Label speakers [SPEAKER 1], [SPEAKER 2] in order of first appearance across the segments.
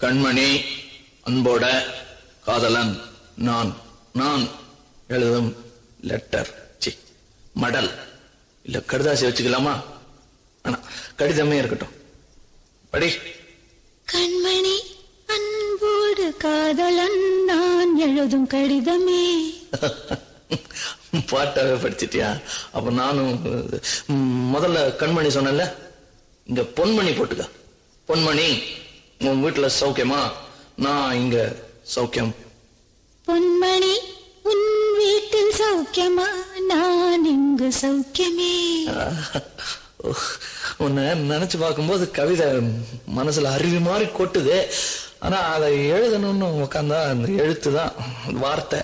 [SPEAKER 1] கண்மணி அன்போட காதலன் நான் நான் எழுதும் லெட்டர் மடல் இல்ல கடுதாசி வச்சுக்கலாமா? ஆனா கடிதமே இருக்கட்டும். படி.
[SPEAKER 2] கண்மணி அன்போடு காதலன் நான் எழுதும் கடிதமே.
[SPEAKER 1] பாட்டாவே படிச்சிட்டியா? அப்ப நானும் முதல்ல கண்மணி சொன்னல, இங்க பொன்மணி போட்டுக்க. பொன்மணி, உன் வீட்டுல சௌக்கியமா? நான் இங்க சௌக்கியம்.
[SPEAKER 2] பொன்மணி, உன் வீட்டில் சௌக்கியமா? நான் இங்கு சௌக்கியமே.
[SPEAKER 1] உன்னை நினைச்சு பார்க்கும்போது கவிதை மனசுல அருவி மாதிரி கொட்டுது. ஆனா அதை எழுதணும்னு உட்காந்தா அந்த எழுத்துதான் வார்த்தை.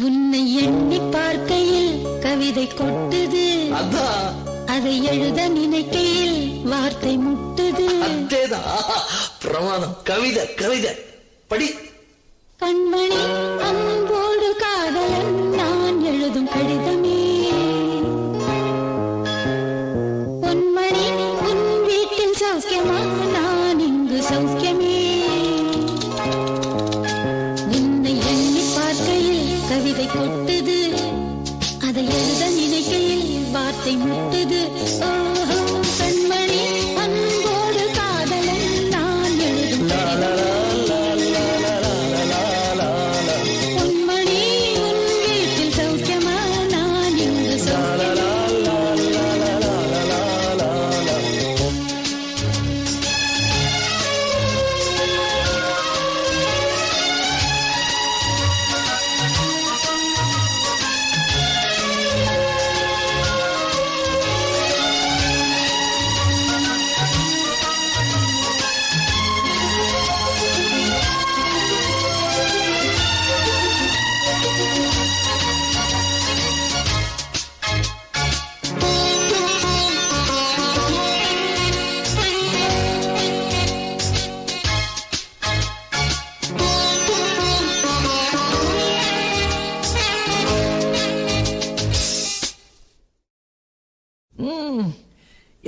[SPEAKER 2] உன்னை எண்ணி பார்க்கையில் கவிதை கொட்டுது,
[SPEAKER 1] அதான்
[SPEAKER 2] அதை எழுத நினைக்கையில் வார்த்தை முட்டுது.
[SPEAKER 1] அதேதான் பிரமாதம். கவிதை கவிதை படி.
[SPEAKER 2] கண்மணி அன்போடு காதலன் நான் எழுதும் கடிதமே. பொன்மணி, உன் வீட்டில் சௌக்கியமா? நான் இங்கு சௌக்கியமே. உன்னை எண்ணி பார்க்கையில் கவிதை கொட்டுது, அதை எழுத நினைக்கையில் வார்த்தை முட்டுது. ஓஹோ, கண்மணி அன்போடு காதலன் நான் எழுதும் கடிதமே. பொன்மணி, உன் வீட்டில் சௌக்கியமா? நான் இங்கு சௌக்கியமே.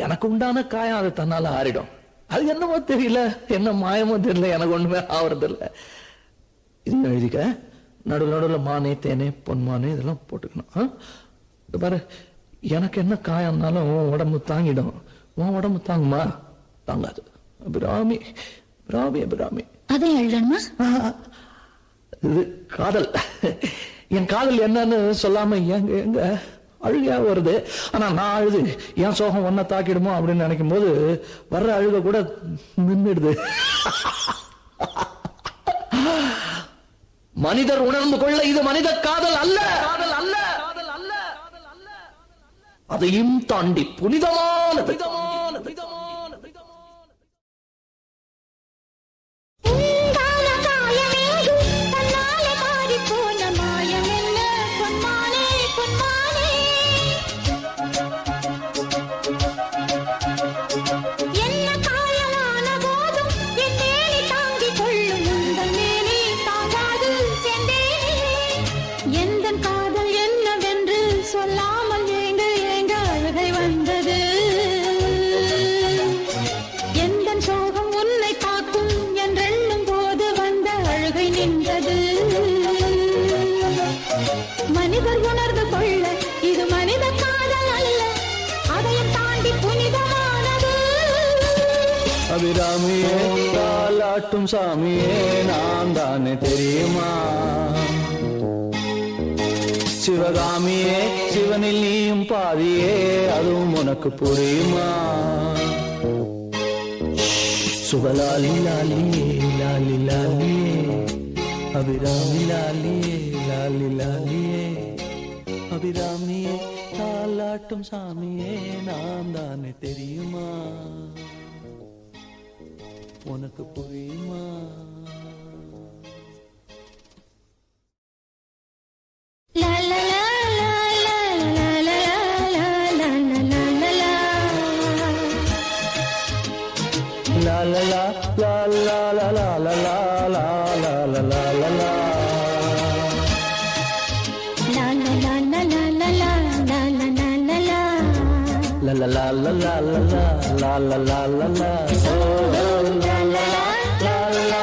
[SPEAKER 1] எனக்கு உண்டான காயம் அது தன்னால ஆறிடும். அது என்னமோ தெரியல, என்ன மாயமோ தெரியல, எனக்கு ஒண்ணுமே ஆவறது இல்ல. இது எழுதிக்க. நடுவில் நடுவில் மானே தேனே பொன்மானே இதெல்லாம் போட்டுக்கணும். பாரு, எனக்கு என்ன காயம்னாலும் உன் உடம்பு தாங்கிடும். உன் உடம்பு தாங்குமா? தாங்காது. அபிராமி அபிராமி அபிராமி.
[SPEAKER 2] அதை எழுதணுமா?
[SPEAKER 1] இது காதல். என் காதல் என்னன்னு சொல்லாம எங்க எங்க அழுகையா வருது. ஆனா நான் அழுது என் சோகம் ஒன்ன தாக்கிடுமோ அப்படின்னு நினைக்கும் போது வர்ற அழுக கூட நின்றுடுது. மனிதர் உணர்ந்து கொள்ள இது மனித காதல் அல்ல, காதல் அல்ல, அதையும் தாண்டி புனிதமானது.
[SPEAKER 2] மனிதர் உணர்ந்து கொள்ள இது மனித காதல் அல்ல, அதையும் தாண்டி புனிதமானது.
[SPEAKER 1] அபிராமியே, தாலாட்டும் சாமியே, நான் தானே தெரியுமா? சிவகாமியே, சிவனில் நீயும் பாதியே, அதுவும் உனக்கு புரியுமா? சுபலாலி லாலியே லாலி லாலியே, அபிராமி லாலியே லாலி லாலியே, அபிராமியே, தாலாட்டும் சாமியே, நான் தானே தெரியுமா? உனக்கு புரியுமா? La la la la la la la la la la la la la la la.
[SPEAKER 2] La la la la la la la la la la la la.
[SPEAKER 1] La la la la la la la la la la la la. Oh la la la la la.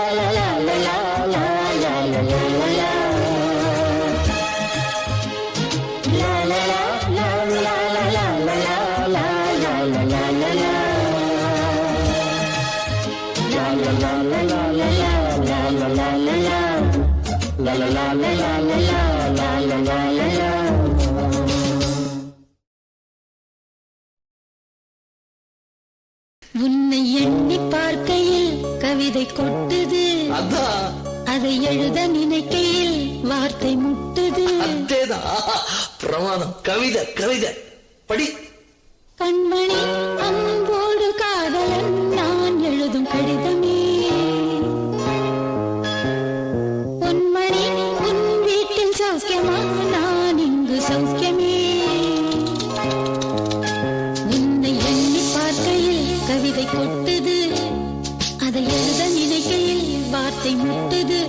[SPEAKER 2] உன்னை எண்ணி பார்க்கையில் கவிதை கொட்டுது,
[SPEAKER 1] அதான்
[SPEAKER 2] அதை எழுத நினைக்கையில் வார்த்தை முட்டுது.
[SPEAKER 1] அதேதான் பிரமாதம். கவிதை கவிதை படி.
[SPEAKER 2] கண்மணி அன்போடு காதலன் நான் எழுதும் கடிதமே, பொன்மணி உன் வீட்டில் சௌக்கியமா நான் இங்கு சௌக்கியமே. உன்னை எண்ணி பார்க்கையில் கவிதை கொட்டுது, அதை எழுத நினைக்கையில் வார்த்தை முட்டுது.